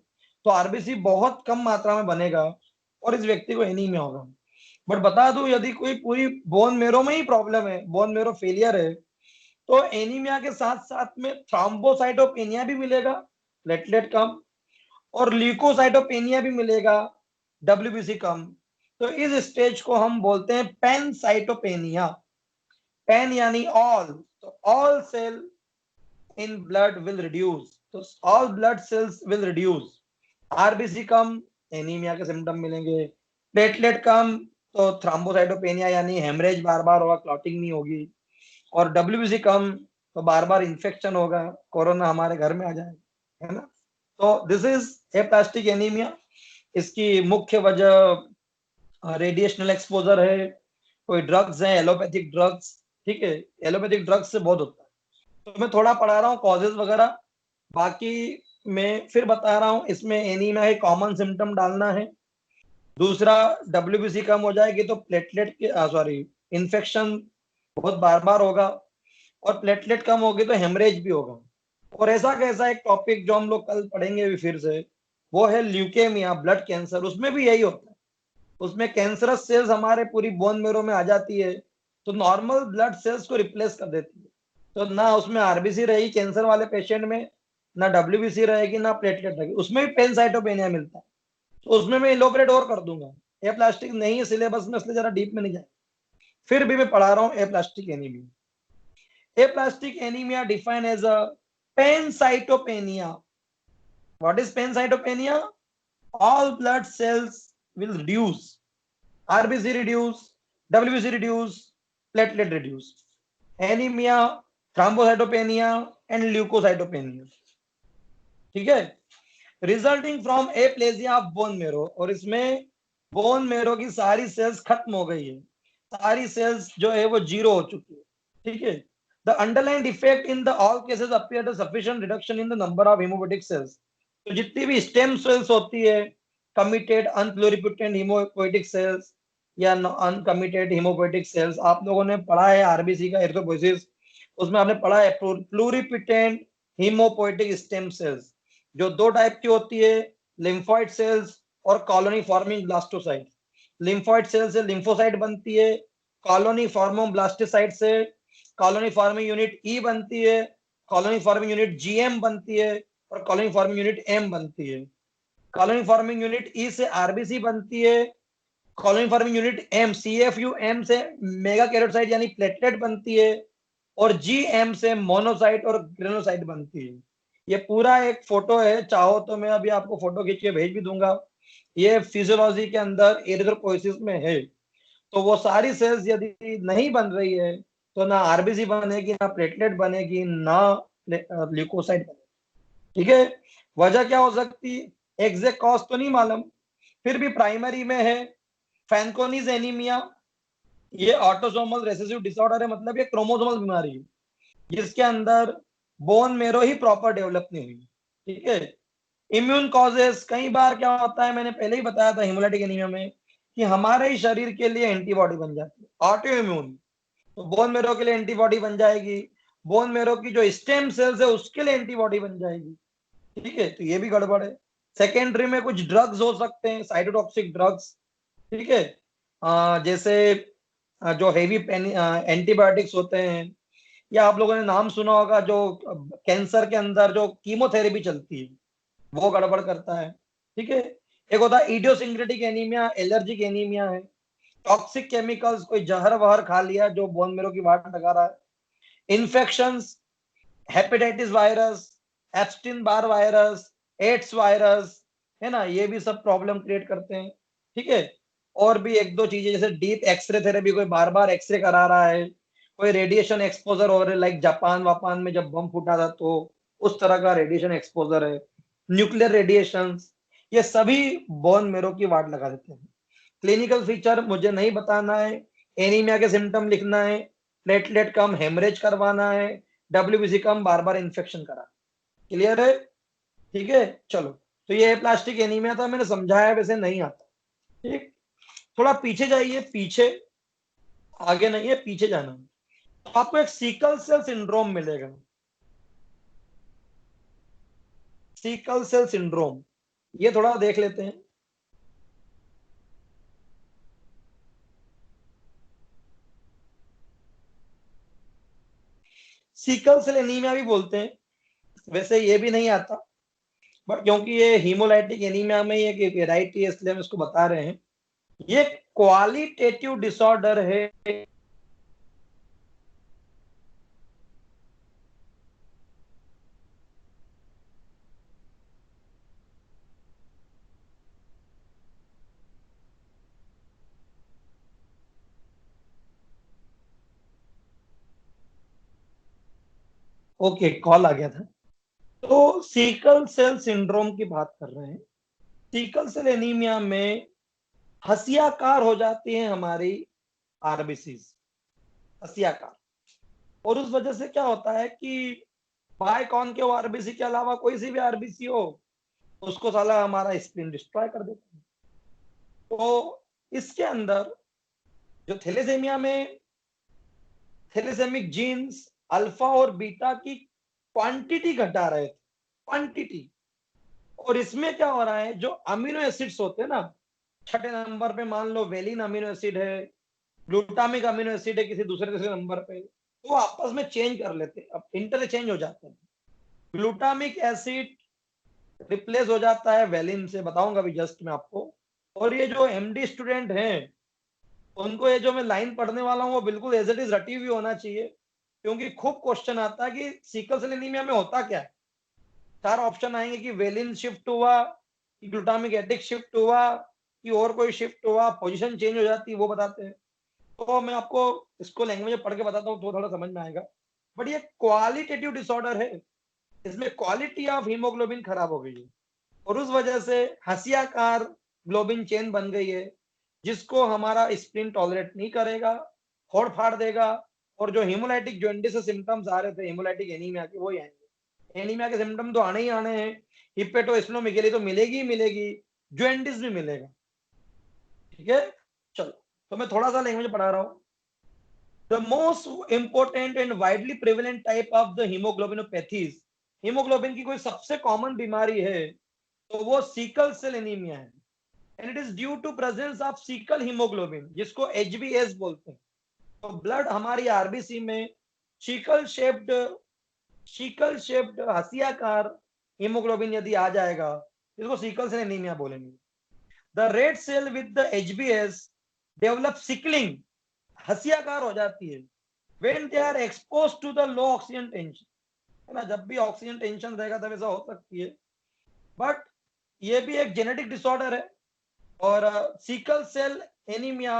तो आरबीसी बहुत कम मात्रा में बनेगा और इस व्यक्ति को एनीमिया होगा। बट बता दूं, यदि कोई पूरी बोन मेरो में ही प्रॉब्लम है, बोन मेरो फेलियर है, तो एनीमिया के साथ साथ में थ्रोम्बोसाइटोपेनिया भी मिलेगा, प्लेटलेट कम, और ल्यूकोसाइटोपेनिया भी मिलेगा, डब्ल्यूबीसी कम। तो इस स्टेज को हम बोलते हैं पैनसाइटोपेनिया। पैन यानी ऑल, तो all cell in blood will reduce, तो all blood cells will reduce. RBC कम, एनीमिया के सिम्टम मिलेंगे। प्लेटलेट कम, तो थ्रोम्बोसाइटोपेनिया यानी हेमरेज बार बार होगा, क्लॉटिंग नहीं होगी। और डब्ल्यूबीसी कम, तो बार बार इंफेक्शन होगा, कोरोना हमारे घर में आ जाएगा, है ना। तो दिस इज एप्लास्टिक एनीमिया। इसकी मुख्य वजह रेडिएशनल एक्सपोजर है, कोई ड्रग्स हैं, एलोपैथिक ड्रग्स, ठीक है, एलोपैथिक ड्रग्स से बहुत होता है। तो मैं थोड़ा पढ़ा रहा हूँ कॉजेज वगैरह, बाकी मैं फिर बता रहा हूँ। इसमें एनीमिया है, कॉमन सिम्टम डालना है। दूसरा, डब्ल्यूबीसी कम हो जाएगी तो प्लेटलेट के सॉरी इन्फेक्शन बहुत बार बार होगा, और प्लेटलेट कम होगी तो हेमरेज भी होगा। और ऐसा कैसा एक टॉपिक जो हम लोग कल पढ़ेंगे भी फिर से, वो है ल्यूकेमिया, ब्लड कैंसर। उसमें भी यही होता है, उसमें कैंसरस सेल्स हमारे पूरी बोन मेरो में आ जाती है, तो नॉर्मल ब्लड सेल्स को रिप्लेस कर देती है। तो ना उसमें आरबीसी रहेगी कैंसर वाले पेशेंट में, ना डब्ल्यूबीसी रहेगी, ना प्लेटलेट रहेगी। उसमें भी पेनसाइटोपेनिया मिलता है, तो उसमें मैं इलोबरेट और कर दूंगा। ए प्लास्टिक नहीं है सिलेबस में, इसलिए जरा डीप में नहीं जाए। फिर भी मैं पढ़ा रहा हूँ aplastic anemia. Aplastic anemia defined as a pancytopenia. What is pancytopenia? All blood cells will reduce. RBC reduce, WBC reduce, platelet reduce. Anemia, thrombocytopenia and leukocytopenia. ठीक है, resulting from aplasia of bone marrow. और इसमें bone marrow की सारी sales खत्म हो गई है, सारी सेल्स जो है वो जीरो हो चुकी है, ठीक है। The underlying defect in the all cases appeared a sufficient reduction in the number of hemopoietic cells. तो जितनी भी स्टेम सेल्स होती है, कमिटेड अनप्लूरिपोटेंट हेमोपोietic सेल्स या अनकमिटेड हेमोपोietic सेल्स, आप लोगों ने पढ़ा है आरबीसी का एरिथ्रोपोइसिस, उसमें आपने पढ़ा है प्लूरिपोटेंट हेमोपोietic स्टेम सेल्स, जो दो टाइप की होती है, लिम्फोइड सेल्स और कॉलोनी फॉर्मिंग ब्लास्टोसाइट। लिम्फोइड सेल से लिम्फोसाइट बनती है, कॉलोनी फॉर्मिंग ब्लास्टोसाइट से कॉलोनी फॉर्मिंग यूनिट ई बनती है, कॉलोनी फॉर्मिंग यूनिट जीएम बनती है, और कॉलोनी फॉर्मिंग यूनिट एम बनती है। कॉलोनी फॉर्मिंग यूनिट ई से आरबीसी बनती है, colony forming unit M CFU M से मेगा कैरोसाइट यानी प्लेटलेट बनती है, और जीएम से मोनोसाइट और ग्रेनोसाइट बनती है। ये पूरा एक फोटो है, चाहो तो मैं अभी आपको फोटो खींच के भेज भी दूंगा। ये फिजियोलॉजी के अंदर एरिथ्रोपोइसिस में है। तो वो सारी सेल्स यदि नहीं बन रही है, तो ना आरबीसी बनेगी, ना प्लेटलेट बनेगी, ना ल्यूकोसाइट बनेगी, ठीक है। वजह क्या हो सकती, एग्जैक्ट कॉज तो नहीं मालूम, फिर भी प्राइमरी में है फैनकोनीज एनीमिया। ये ऑटोसोमल रेसेसिव डिसऑर्डर है, मतलब ये क्रोमोसोमल बीमारी है जिसके अंदर बोन मेरो ही प्रॉपर डेवलप नहीं हुई, ठीक है। इम्यून कॉजेस, कई बार क्या होता है, मैंने पहले ही बताया था हेमोलाइटिक एनीमिया में, कि हमारे ही शरीर के लिए एंटीबॉडी बन जाती है, ऑटो इम्यून। तो बोन मेरो के लिए एंटीबॉडी बन जाएगी, बोन मेरो की जो स्टेम सेल्स है उसके लिए एंटीबॉडी बन जाएगी, ठीक है। तो ये भी गड़बड़ है। सेकेंडरी में कुछ ड्रग्स हो सकते हैं, साइटोटॉक्सिक ड्रग्स, ठीक है, जैसे जो हेवी एंटीबायोटिक्स होते हैं, या आप लोगों ने नाम सुना होगा जो कैंसर के अंदर जो कीमोथेरेपी चलती है वो गड़बड़ करता है। ठीक है, एक होता है इडियोसिंक्रेटिक एनीमिया, एलर्जिक एनीमिया है। टॉक्सिक केमिकल्स, कोई जहर वहर खा लिया जो बोन मेरो की वाट लगा रहा है। Infections, hepatitis virus, Epstein Barr virus, AIDS virus, है ना, ये भी सब प्रॉब्लम क्रिएट करते हैं। ठीक है, और भी एक दो चीजें जैसे डीप एक्सरे थेरेपी, कोई बार बार एक्सरे करा रहा है, कोई रेडिएशन एक्सपोजर हो रहा है, लाइक जापान वापान में जब बम फूटा था तो उस तरह का रेडिएशन एक्सपोजर है, न्यूक्लियर रेडिएशन, ये सभी बोन मेरो की वाट लगा देते हैं। क्लिनिकल फीचर मुझे नहीं बताना है, एनीमिया के सिम्टम लिखना है, प्लेटलेट कम, हेमरेज करवाना है, डब्ल्यूबीसी कम, बार बार इन्फेक्शन करा। क्लियर है? ठीक है, चलो। तो ये प्लास्टिक एनीमिया था, मैंने समझाया, वैसे नहीं आता। ठीक, थोड़ा पीछे जाइए, पीछे, आगे नहीं है, पीछे जाना। तो आपको एक सीकल सेल सिंड्रोम मिलेगा। सीकल सेल सिंड्रोम, ये थोड़ा देख लेते हैं। सीकल सेल एनीमिया भी बोलते हैं, वैसे ये भी नहीं आता, बट क्योंकि ये हीमोलाइटिक एनीमिया में ये वेराइटी है इसलिए हम इसको बता रहे हैं। ये क्वालिटेटिव डिसऑर्डर है। ओके, कॉल आ गया था। तो सीकल सेल सिंड्रोम की बात कर रहे हैं। सीकल सेल एनीमिया में हसियाकार हो जाती है हमारी आरबीसीज, हसियाकार। और उस वजह से क्या होता है कि बाय कौन के वो आरबीसी के अलावा कोई सी भी आरबीसी हो, उसको साला हमारा स्प्लीन डिस्ट्रॉय कर देता है। तो इसके अंदर जो थैलेसेमिया में थैलेसेमिक जीन्स अल्फा और बीटा की क्वांटिटी घटा रहे थे, क्वांटिटी। और इसमें क्या हो रहा है, जो अमीनो एसिड्स होते हैं ना, छठे नंबर पे मान लो वेलिन अमीनो एसिड है, ग्लूटामिक अमीनो एसिड है किसी दूसरे तीसरे नंबर पे, तो आपस में चेंज कर लेते हैं, अब इंटरचेंज हो जाते हैं। ग्लूटामिक एसिड रिप्लेस हो जाता है वेलिन से, बताऊंगा अभी जस्ट मैं आपको। और ये जो एमडी स्टूडेंट हैं, उनको ये जो मैं लाइन पढ़ने वाला हूँ वो बिल्कुल एज इट इज रटी हुई होना चाहिए, क्योंकि खूब क्वेश्चन आता है कि सीकल सेल एनीमिया में होता क्या है। चार ऑप्शन आएंगे कि वेलिन शिफ्ट हुआ, कि ग्लूटामिक एसिड शिफ्ट हुआ, कि और कोई शिफ्ट हुआ, पोजीशन चेंज हो जाती है, वो बताते हैं। तो मैं आपको इसको लैंग्वेज में पढ़ के बताता हूँ तो थोड़ा समझ में आएगा। बट ये क्वालिटेटिव डिसऑर्डर है, इसमें क्वालिटी ऑफ हीमोग्लोबिन खराब हो गई है, और उस वजह से हसियाकार ग्लोबिन चेन बन गई है, जिसको हमारा स्प्लीन टॉलरेट नहीं करेगा, फोड़ फाड़ देगा। और जो हीमोलाइटिक जॉन्डिस से सिम्टम्स आ रहे थे हीमोलाइटिक एनीमिया के, वही आएंगे। एनीमिया के सिम्टम तो आने ही आने हैं, हिपेटोएसिनोमेगाली तो मिलेगी ही मिलेगी, जॉन्डिस भी मिलेगा। ठीक है, चलो। तो मैं थोड़ा सा लैंग्वेज पढ़ा रहा हूँ। The most important and widely prevalent type of the hemoglobinopathies, हीमोग्लोबिन की कोई सबसे कॉमन बीमारी है तो वो सीकल सेल एनीमिया है। And it is due to presence of sickle haemoglobin, जिसको एचबीएस बोलते हैं। तो ब्लड हमारी आरबीसी में शीकल शेप्ड हसियाकार हीमोग्लोबिन यदि आ जाएगा, इसको सीकल सेल एनीमिया बोलेंगे। The red cell with the HbS develop sickling, हसियाकार हो जाती है when they are exposed to the low oxygen tension, है ना, जब भी ऑक्सीजन टेंशन रहेगा तब ऐसा हो सकती है। बट ये भी एक जेनेटिक डिसऑर्डर है। और sickle cell anaemia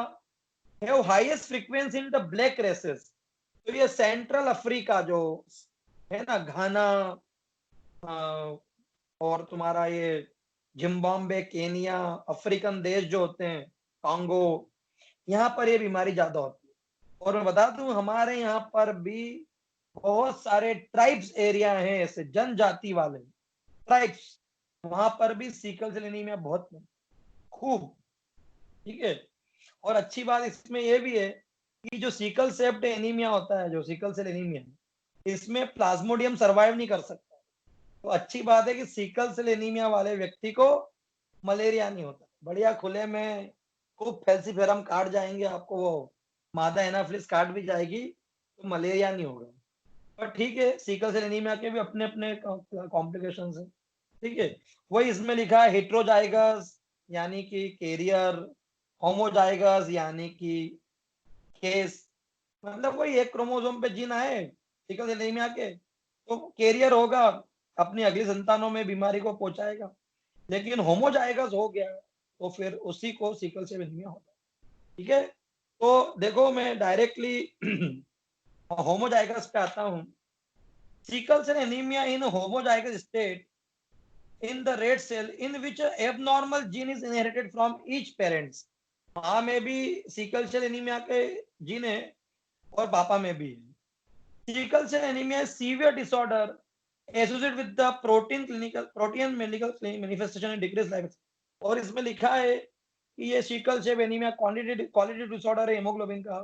have highest frequency in the black races. तो ये सेंट्रल अफ्रीका जो है ना, घाना, और तुम्हारा ये जिम्बाब्वे, केनिया, अफ्रीकन देश जो होते हैं, कांगो, यहाँ पर ये बीमारी ज्यादा होती है। और मैं बता दूं हमारे यहाँ पर भी बहुत सारे ट्राइब्स एरिया हैं, ऐसे जनजाति वाले ट्राइब्स, वहां पर भी सीकल सेल एनीमिया बहुत खूब। ठीक है, और अच्छी बात इसमें यह भी है कि जो सीकल सेप्ट एनीमिया होता है, जो सीकल सेल एनीमिया, इसमें प्लाज्मोडियम सरवाइव नहीं कर सकता। तो अच्छी बात है कि सीकल सेल एनीमिया वाले व्यक्ति को मलेरिया नहीं होता, बढ़िया खुले में खूब फैल्सीफेरम काट जाएंगे आपको, वो मादा एनाफिलिस काट भी जाएगी, तो मलेरिया नहीं होगा। पर ठीक है, सिकल सेल एनीमिया के भी अपने अपने कॉम्प्लिकेशंस हैं। ठीक है, वही इसमें लिखा है हेट्रोजाइगस यानी कि कैरियर, होमोजाइगस यानी कि केस, मतलब वही एक क्रोमोसोम पे जीन आए सिकल सेल एनीमिया के तो कैरियर होगा, अपनी अगली संतानों में बीमारी को पहुंचाएगा। लेकिन होमोजाइगस हो गया तो फिर उसी को सिकल सेल एनीमिया होता है। ठीक है, तो देखो मैं डायरेक्टली होमोजाइगस पे आता हूँ। Sickle cell anaemia in homozygous state in the red cell in which a abnormal gene is inherited from each parents। माँ में भी सिकल सेल एनीमिया के जीन है और पापा में भी है। Sickle cell anaemia severe disorder associated with the protein medical manifestation and decrease life. और इसमें लिखा है कि ये sickle cell anaemia quality disorder है हेमोग्लोबिन का।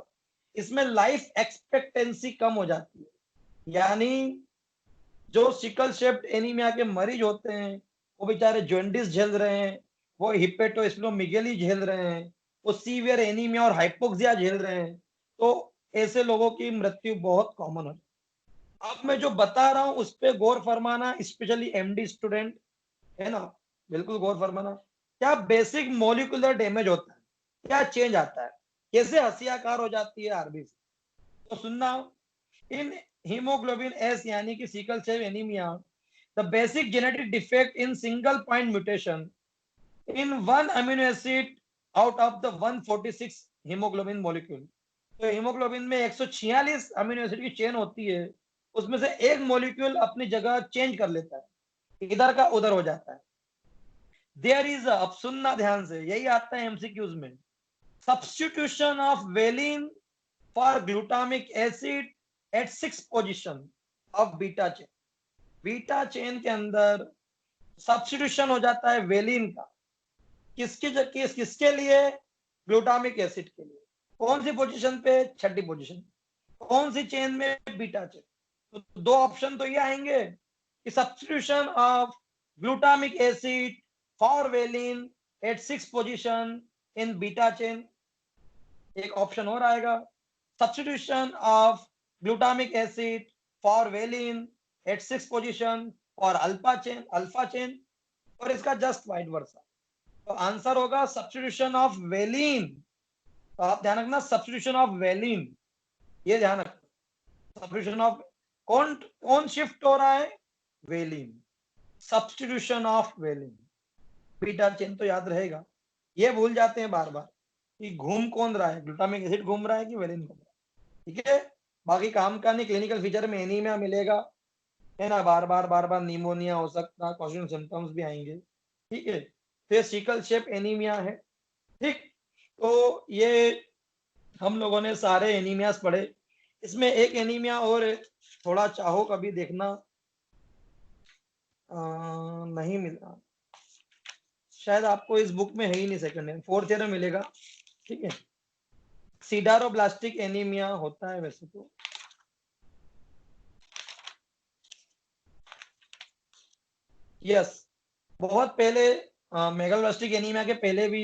इसमें लाइफ एक्सपेक्टेंसी कम हो जाती है, यानी जो सिकल शेप्ड एनीमिया के मरीज होते हैं वो बेचारे जॉन्डिस झेल रहे हैं, वो हिपेटोस्प्लोमेगली झेल रहे हैं, वो सीवियर एनीमिया और हाइपोक्सिया झेल रहे हैं। तो ऐसे लोगों की मृत्यु बहुत कॉमन है। अब मैं जो बता रहा हूं उस पे गौर फरमाना, स्पेशली एमडी स्टूडेंट, है ना, बिल्कुल गौर फरमाना। क्या बेसिक मोलिकुलर डैमेज होता है, क्या चेंज आता है, कैसे हसियाकार हो जाती है आरबीसी, तो सुनना। इन हीमोग्लोबिन एस यानी कि sickle cell anaemia, the basic genetic defect in single point mutation in one amino acid out of the 146 haemoglobin molecule. तो हीमोग्लोबिन में 146 अमीनो एसिड की चेन होती है, उसमें से एक मॉलिक्यूल अपनी जगह चेंज कर लेता है, इधर का उधर हो जाता है। देयर इज, अब सुनना ध्यान से, यही आता है एमसीक्यूज में, substitution of valine for glutamic acid at 6 position of beta chain. Beta chain के अंदर सब्स्टिट्यूशन हो जाता है वेलिन का, किसके लिए, ग्लूटामिक एसिड के लिए। कौन सी पोजीशन पे, छठी पोजीशन। कौन सी चेन में, बीटा चेन। तो दो ऑप्शन तो ये आएंगे कि substitution of glutamic acid for valine at 6 position in beta chain. एक ऑप्शन और आएगा, substitution of glutamic acid for valine at 6 position for alpha chain. और इसका जस्ट वाइड वर्सा। तो आंसर होगा सब्स्टिट्यूशन ऑफ वेलिन। तो आप ध्यान रखना, सब्स्टिट्यूशन ऑफ वेलिन, ये ध्यान रखना। सब्स्टिट्यूशन ऑफ, कौन कौन शिफ्ट हो रहा है, valine, substitution of valine. Beta chain तो याद रहेगा, ये भूल जाते हैं बार बार कि घूम कौन रहा है, ग्लूटामिक एसिड घूम रहा है कि वेलिन घूम रहा है। ठीक है, बाकी काम का नहीं, क्लिनिकल फीचर में एनीमिया मिलेगा, है ना, बार बार निमोनिया हो सकता है, कॉन्स्टिट्यूशन सिम्टम्स भी आएंगे। ठीक है, फिर सिकल शेप एनीमिया है। ठीक, तो ये हम लोगों ने सारे एनीमियास पढ़े। इसमें एक एनीमिया और है, थोड़ा चाहो कभी देखना, नहीं मिला शायद, आपको इस बुक में है ही नहीं, सेकंड ईयर फोर्थ ईयर में मिलेगा। ठीक है, सिडारोब्लास्टिक एनीमिया होता है वैसे तो। यस, बहुत पहले मेगालोब्लास्टिक एनीमिया के पहले भी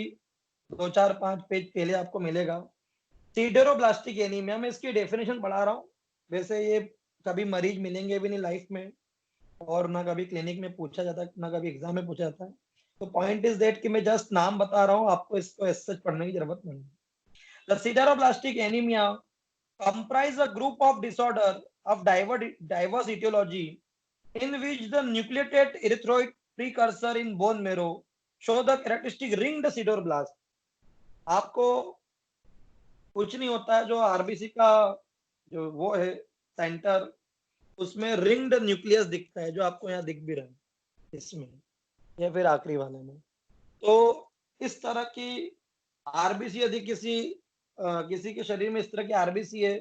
2 4 5 पेज पहले आपको मिलेगा सिडेरोब्लास्टिक एनीमिया। में इसकी डेफिनेशन पढ़ा रहा हूँ, वैसे ये कभी मरीज मिलेंगे भी नहीं लाइफ में, और ना कभी क्लिनिक में पूछा जाता है, ना कभी एग्जाम में पूछा जाता है। तो पॉइंट इज दैट कि मैं जस्ट नाम बता रहा हूँ, आपको इसको एज सच पढ़ने की जरूरत नहीं है। The sideroblastic anemia comprise a group of disorder of diverse etiology in which the nucleated erythroid precursor in bone marrow show the characteristic ringed sideroblast। आपको कुछ नहीं होता है, जो आरबीसी का जो वो है सेंटर, उसमें रिंग्ड न्यूक्लियस दिखता है, जो आपको यहाँ दिख भी रहा है इसमें, या फिर आखिरी वाले में। तो इस तरह की आरबीसी यदि किसी के शरीर में इस तरह की आरबीसी है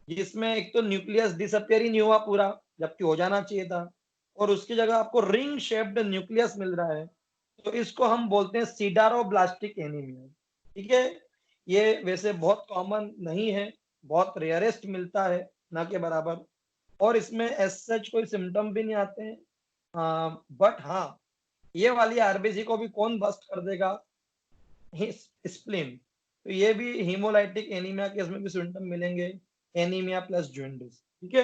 जिसमें एक तो न्यूक्लियस डिसअपियर ही नहीं हुआ पूरा, जबकि हो जाना चाहिए था, और उसकी जगह आपको रिंग शेप्ड न्यूक्लियस मिल रहा है, तो इसको हम बोलते हैं सिडारोब्लास्टिक एनीमिया। ठीक है, ये वैसे बहुत कॉमन नहीं है, बहुत रेयरेस्ट मिलता है, ना के बराबर। और इसमें एज सच कोई सिम्टम भी नहीं आते हैं, बट हाँ, ये वाली आरबीसी को भी कौन बस्ट कर देगा, स्प्लीन। तो ये भी हीमोलाइटिक एनीमिया के इसमें भी सिम्टम मिलेंगे, एनीमिया प्लस जॉन्डिस। ठीक है,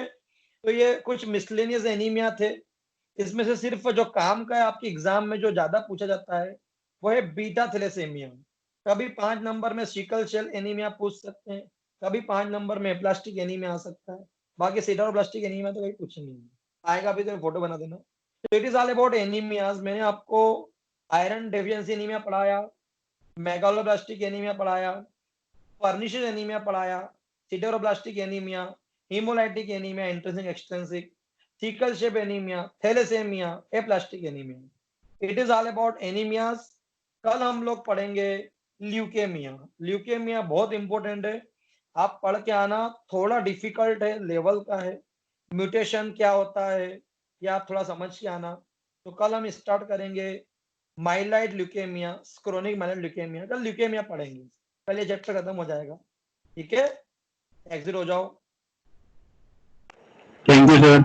तो ये कुछ मिसलेनियस एनीमिया थे। इसमें से सिर्फ जो काम का है आपके एग्जाम में जो ज्यादा पूछा जाता है वो है बीटा थैलेसेमिया। कभी 5 नंबर में सिकल सेल एनीमिया पूछ सकते हैं, कभी 5 नंबर में प्लास्टिक एनीमिया आ सकता है। बाकी सिडरोब्लास्टिक एनीमिया तो कहीं कुछ नहीं है, आएगा भी तो फोटो बना देना। तो it is all about anemias. मैंने आपको आयरन डेफिशिएंसी एनीमिया पढ़ाया, मेगालोब्लास्टिक एनीमिया पढ़ाया, पर्निशियस एनीमिया पढ़ाया, sideroblastic anemia, hemolytic anemia intrinsic extrinsic, sickle cell anemia, thalassemia, aplastic anemia. It is all about anemias. कल हम लोग पढ़ेंगे ल्यूकेमिया। ल्यूकेमिया बहुत इंपॉर्टेंट है, आप पढ़ के आना। थोड़ा डिफिकल्ट है, लेवल का है, म्यूटेशन क्या होता है या आप थोड़ा समझ के आना। तो कल हम स्टार्ट करेंगे माइलाइड ल्यूकेमिया, क्रोनिक माइलाइड ल्यूकेमिया। कल ल्यूकेमिया पढ़ेंगे, कल ये चैप्टर खत्म हो जाएगा। ठीक है, एग्जिट हो जाओ। Thank you sir.